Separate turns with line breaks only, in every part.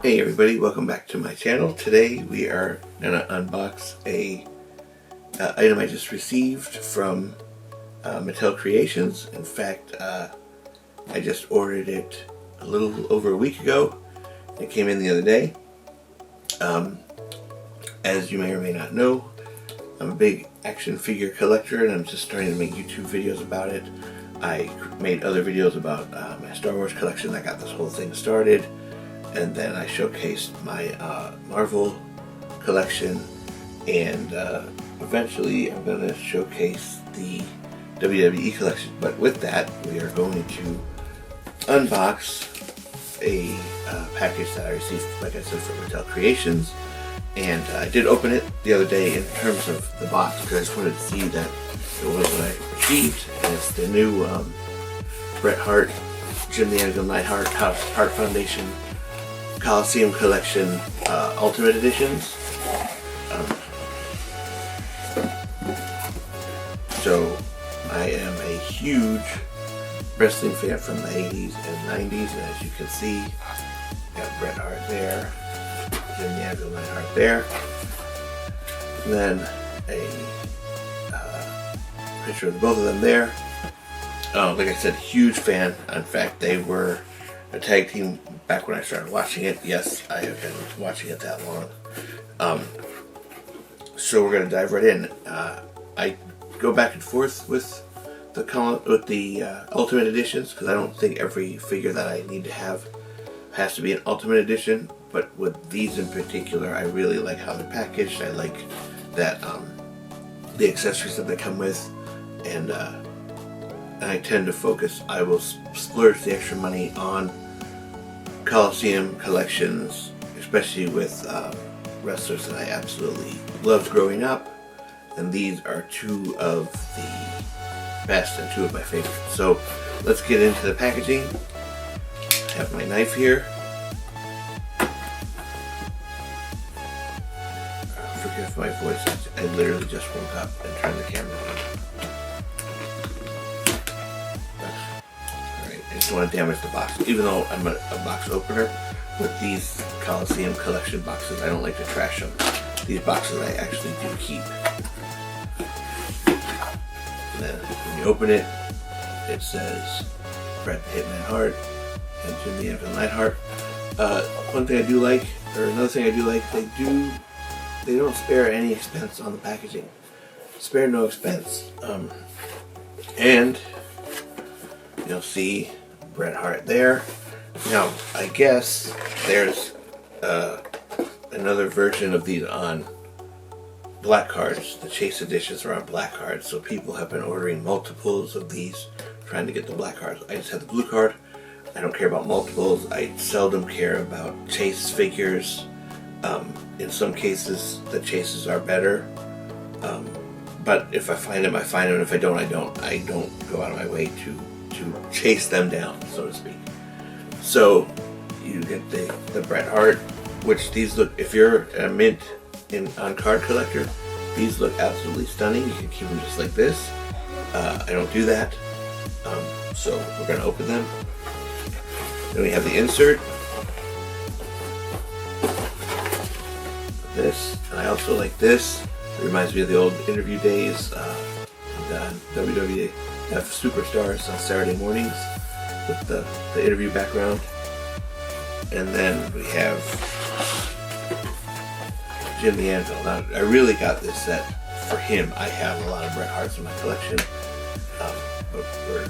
Hey everybody, welcome back to my channel. Today we are going to unbox a item I just received from Mattel Creations. In fact, I just ordered it a little over a week ago. It came in the other day. As you may or may not know, I'm a big action figure collector and I'm just starting to make YouTube videos about it. I made other videos about my Star Wars collection that got this whole thing started. And then I showcased my Marvel collection, and eventually I'm going to showcase the WWE collection. But with that, we are going to unbox a package that I received, like I said, from Mattel Creations. And I did open it the other day in terms of the box because I just wanted to see that it was what I received. And it's the new Bret Hart, Jim the Anvil Neidhart Hart Foundation Coliseum Collection Ultimate Editions. So I am a huge wrestling fan from the 80s and 90s, and as you can see, got Bret Hart there, Jim the Anvil Neidhart there, and then a picture of both of them there. Like I said, huge fan. In fact, they were a tag team back when I started watching it. Yes, I have been watching it that long. So we're going to dive right in. I go back and forth with the Ultimate Editions because I don't think every figure that I need to have has to be an Ultimate Edition. But with these in particular, I really like how they're packaged. I like that the accessories that they come with, and I tend to focus. I will splurge the extra money on Coliseum collections, especially with wrestlers that I absolutely loved growing up, and these are two of the best and two of my favorites. So let's get into the packaging. I have my knife here. Forgive my voice, I literally just woke up and turned the camera on. I just don't want to damage the box. Even though I'm a box opener, with these Coliseum collection boxes, I don't like to trash them. These boxes I actually do keep. And then when you open it, it says Bret the Hitman Hart and Jim the Anvil Neidhart. One thing I do like, or another thing I do like, they don't spare any expense on the packaging. Spare no expense. And you'll see Bret Hart there. Now, I guess there's another version of these on black cards. The Chase editions are on black cards, so people have been ordering multiples of these, trying to get the black cards. I just have the blue card. I don't care about multiples. I seldom care about Chase figures. In some cases, the Chases are better. But if I find them, I find them. And if I don't, I don't. I don't go out of my way to chase them down, so to speak. So you get the Bret Hart, which these look, if you're a mint on card collector, these look absolutely stunning. You can keep them just like this. I don't do that. So we're going to open them. Then we have the insert. This, and I also like this. It reminds me of the old interview days. WWE have Superstars on Saturday mornings with the interview background. And then we have Jim the Anvil. Now, I really got this set for him. I have a lot of Bret Harts in my collection, but we're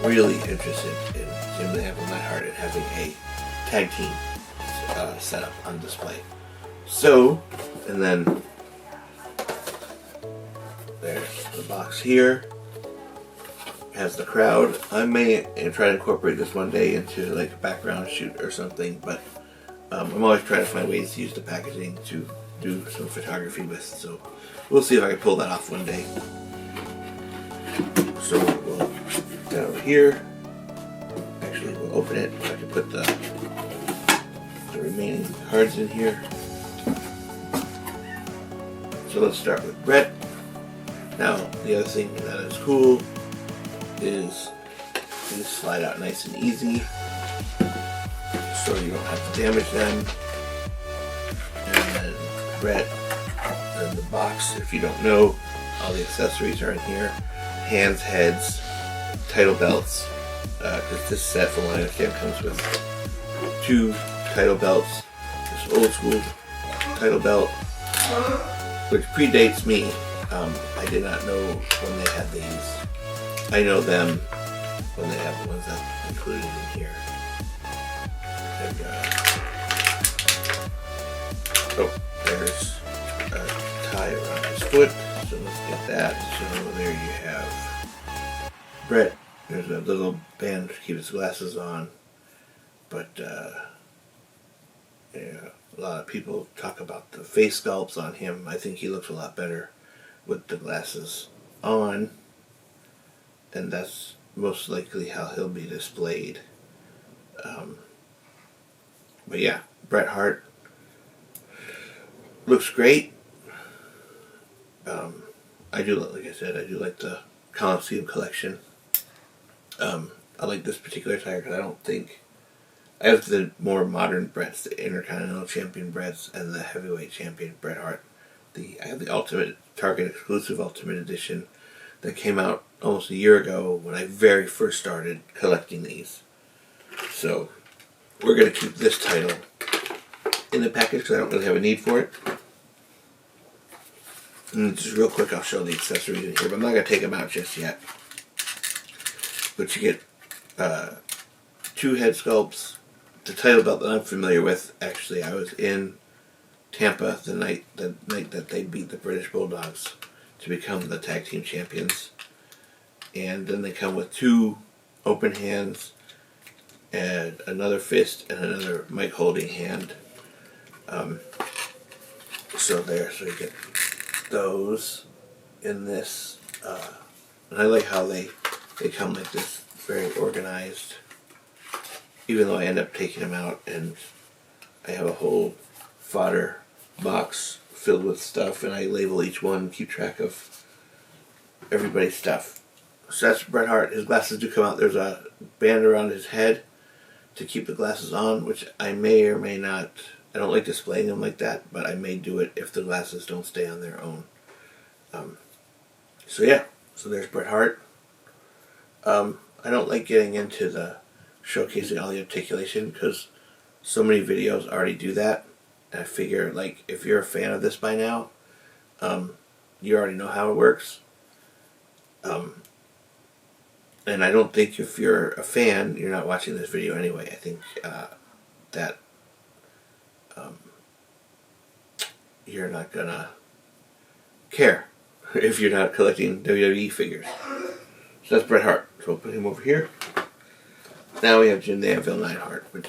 really interested in Jim the Anvil Neidhart and having a tag team set up on display. So, and then there's the box here. Has the crowd. I may try to incorporate this one day into like a background shoot or something, but I'm always trying to find ways to use the packaging to do some photography with, so we'll see if I can pull that off one day. So we'll put that over here. Actually, we'll open it. I can put the remaining cards in here. So let's start with Bret. Now, the other thing that is cool is these slide out nice and easy. so you don't have to damage them. And then Brett, in the box, if you don't know, all the accessories are in here. Hands, heads, title belts, because this set, from what I understand, comes with 2 title belts. This old school title belt, which predates me. I did not know when they had these. I know them when they have the ones that's included in here. And, there's a tie around his foot, so let's get that. So there you have Brett. There's a little band to keep his glasses on, but yeah, a lot of people talk about the face sculpts on him. I think he looks a lot better with the glasses on, and that's most likely how he'll be displayed. But yeah, Bret Hart looks great. I do, like I said, I do like the Coliseum collection. I like this particular tire because I don't think I have the more modern Bretts, the Intercontinental Champion Bretts, and the Heavyweight Champion Bret Hart. I have the Ultimate Target Exclusive Ultimate Edition that came out almost a year ago when I very first started collecting these. So we're going to keep this title in the package because I don't really have a need for it. And just real quick, I'll show the accessories in here, but I'm not going to take them out just yet. But you get 2 head sculpts, the title belt that I'm familiar with. Actually, I was in Tampa the night that they beat the British Bulldogs to become the tag team champions. And then they come with 2 open hands and another fist and another mic holding hand. So you get those in this. And I like how they come like this, very organized. Even though I end up taking them out and I have a whole fodder box filled with stuff, and I label each one, keep track of everybody's stuff. So that's Bret Hart. His glasses do come out. There's a band around his head to keep the glasses on, which I may or may not. I don't like displaying them like that, but I may do it if the glasses don't stay on their own. So yeah, so there's Bret Hart. I don't like getting into the showcasing all the articulation because so many videos already do that. And I figure, like, if you're a fan of this by now, you already know how it works. And I don't think if you're a fan, you're not watching this video anyway. I think that you're not gonna care if you're not collecting WWE figures. So that's Bret Hart. So we'll put him over here. Now we have Jim the Anvil Neidhart, which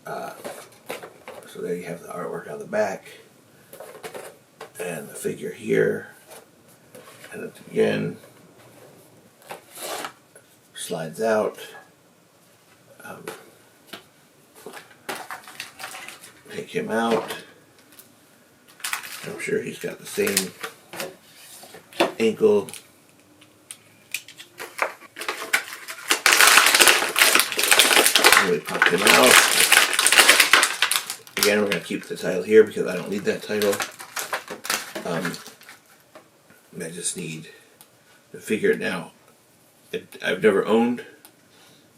so there you have the artwork on the back and the figure here, and it again slides out. Take him out. I'm sure he's got the same ankle. And we pop him out. Again, we're going to keep the title here because I don't need that title. I just need to figure it now. I've never owned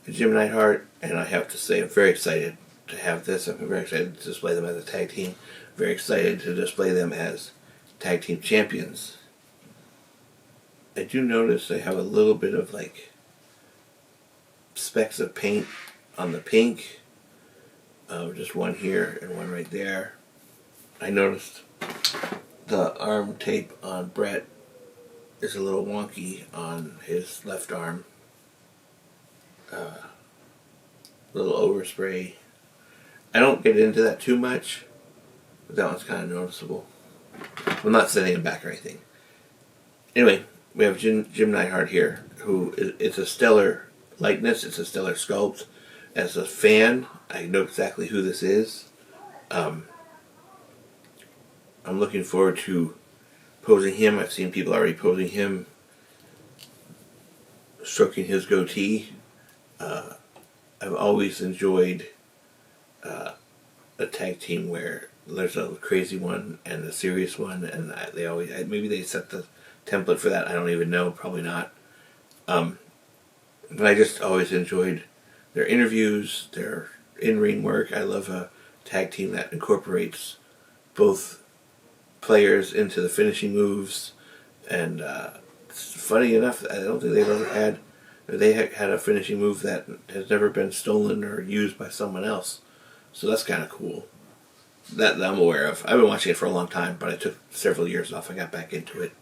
a Jim Neidhart, and I have to say I'm very excited to have this. I'm very excited to display them as a tag team. Very excited to display them as tag team champions. I do notice they have a little bit of like specks of paint on the pink. Just one here and one right there. I noticed the arm tape on Bret is a little wonky on his left arm. Little overspray. I don't get into that too much, but that one's kind of noticeable. I'm not sending him back or anything. Anyway, we have Jim Neidhart here, who it's a stellar likeness, it's a stellar sculpt. As a fan, I know exactly who this is. I'm looking forward to posing him. I've seen people already posing him, stroking his goatee. I've always enjoyed a tag team where there's a crazy one and a serious one, and they always, maybe they set the template for that. I don't even know. Probably not. But I just always enjoyed their interviews, their in-ring work. I love a tag team that incorporates both players into the finishing moves. And funny enough, I don't think they've ever had, they had a finishing move that has never been stolen or used by someone else. So that's kind of cool. That I'm aware of. I've been watching it for a long time, but I took several years off. I got back into it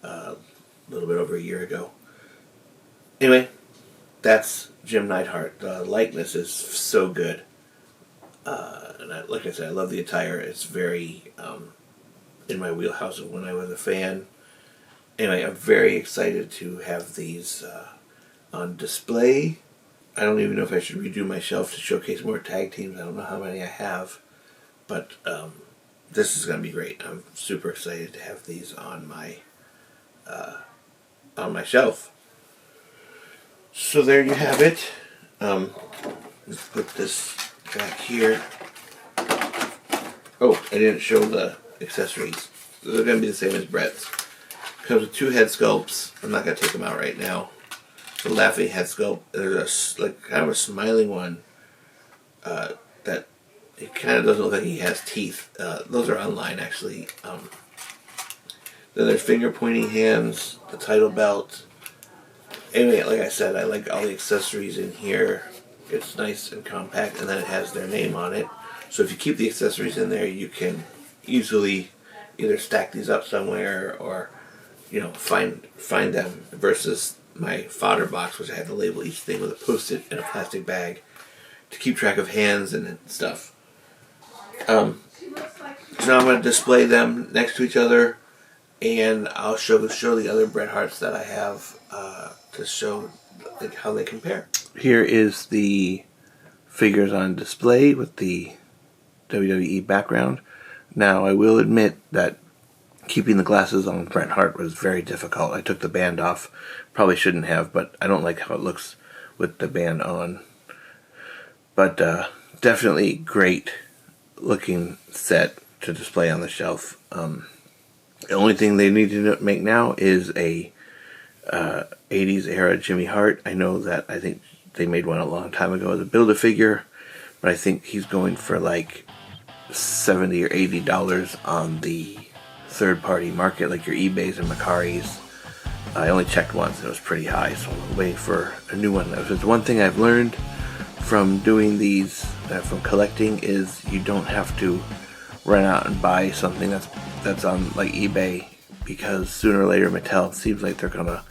a little bit over a year ago. Anyway, that's Jim Neidhart. The likeness is so good. And like I said, I love the attire. It's very in my wheelhouse of when I was a fan. Anyway, I'm very excited to have these on display. I don't even know if I should redo my shelf to showcase more tag teams. I don't know how many I have. But this is going to be great. I'm super excited to have these on my shelf. So there you have it. Let's put this back here. Oh, I didn't show the accessories. They're going to be the same as Brett's. Comes with 2 head sculpts. I'm not going to take them out right now. The laughing head sculpt. There's a kind of a smiling one that it kind of doesn't look like he has teeth. Those are online actually. Then there's finger pointing hands, the title belt. Anyway, like I said, I like all the accessories in here. It's nice and compact, and then it has their name on it. So if you keep the accessories in there, you can easily either stack these up somewhere or, find them. Versus my fodder box, which I had to label each thing with a Post-it and a plastic bag to keep track of hands and stuff. So now I'm going to display them next to each other, and I'll show the other Bret Harts that I have to show how they compare. Here is the figures on display with the WWE background. Now I will admit that keeping the glasses on Bret Hart was very difficult. I took the band off. Probably shouldn't have, but I don't like how it looks with the band on. But definitely great looking set to display on the shelf. The only thing they need to make now is a 80s era Jimmy Hart. I know that I think they made one a long time ago as a Build-A-Figure, but I think he's going for like $70 or $80 on the third-party market, like your eBays and Mercaris. I only checked once and it was pretty high, so I'm waiting for a new one. There's one thing I've learned from doing these, from collecting, is you don't have to run out and buy something that's on like eBay, because sooner or later Mattel seems like they're gonna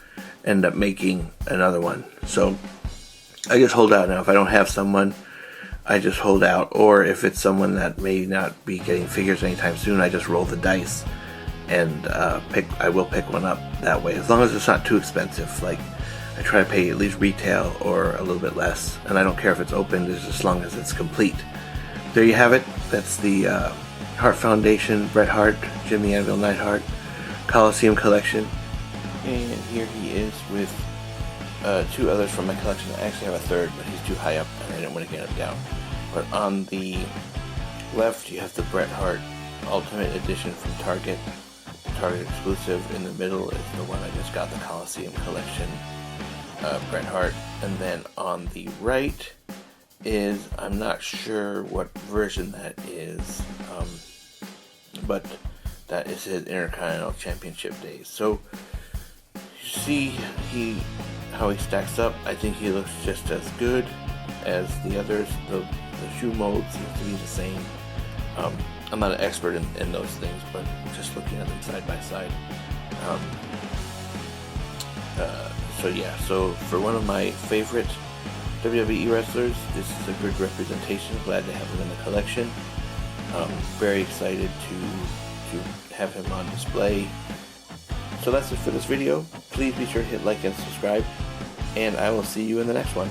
end up making another one. So I just hold out now. If I don't have someone, I just hold out, or if it's someone that may not be getting figures anytime soon, I just roll the dice and I will pick one up that way, as long as it's not too expensive. Like, I try to pay at least retail or a little bit less, and I don't care if it's opened as long as it's complete. There you have it. That's the Hart Foundation Bret Hart Jimmy Anvil Neidhart Coliseum collection. And here he is with 2 others from my collection. I actually have a third, but he's too high up and I didn't want to get him down. But on the left you have the Bret Hart Ultimate Edition from Target, Target exclusive. In the middle is the one I just got, the Coliseum collection, Bret Hart. And then on the right is, I'm not sure what version that is, but that is his Intercontinental Championship days. So you see how he stacks up. I think he looks just as good as the others. The shoe mold seems to be the same. I'm not an expert in those things, but just looking at them side by side. So for one of my favorite WWE wrestlers, this is a good representation. Glad to have him in the collection. Very excited to have him on display. So that's it for this video. Please be sure to hit like and subscribe, and I will see you in the next one.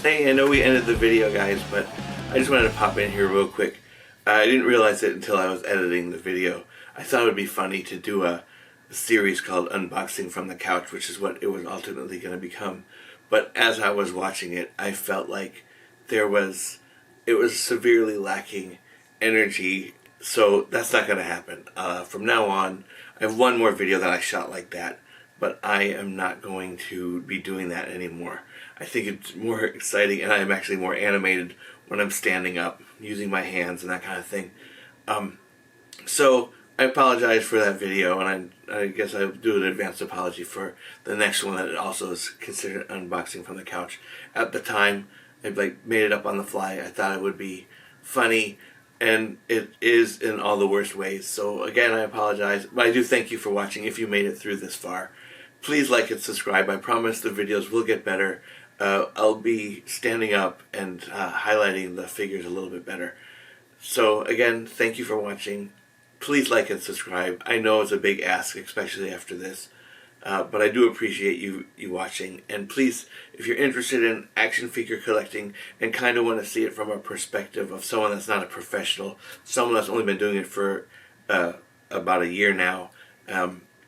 Hey, I know we ended the video, guys, but I just wanted to pop in here real quick. I didn't realize it until I was editing the video. I thought it would be funny to do a series called Unboxing from the Couch, which is what it was ultimately going to become. But as I was watching it, I felt like there was it was severely lacking energy, so that's not going to happen. From now on, I have one more video that I shot like that, but I am not going to be doing that anymore. I think it's more exciting, and I am actually more animated when I'm standing up, using my hands and that kind of thing. So I apologize for that video, and I guess I'll do an advanced apology for the next one that also is considered unboxing from the couch. At the time, I made it up on the fly. I thought it would be funny, and it is in all the worst ways. So again, I apologize, but I do thank you for watching if you made it through this far. Please like and subscribe. I promise the videos will get better. I'll be standing up and highlighting the figures a little bit better. So again, thank you for watching. Please like and subscribe. I know it's a big ask, especially after this, but I do appreciate you watching. And please, if you're interested in action figure collecting and kind of want to see it from a perspective of someone that's not a professional, someone that's only been doing it for about a year now,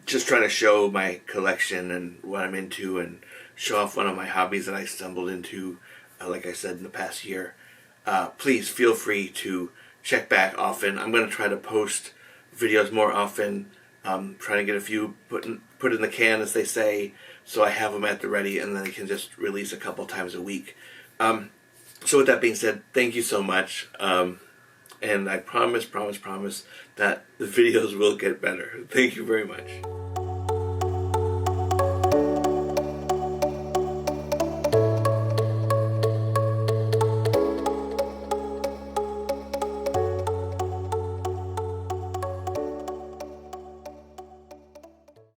just trying to show my collection and what I'm into and show off one of my hobbies that I stumbled into, like I said, in the past year, please feel free to check back often. I'm going to try to post videos more often, trying to get a few put in the can, as they say, so I have them at the ready, and then I can just release a couple times a week. So with that being said, thank you so much, and I promise that the videos will get better. Thank you very much.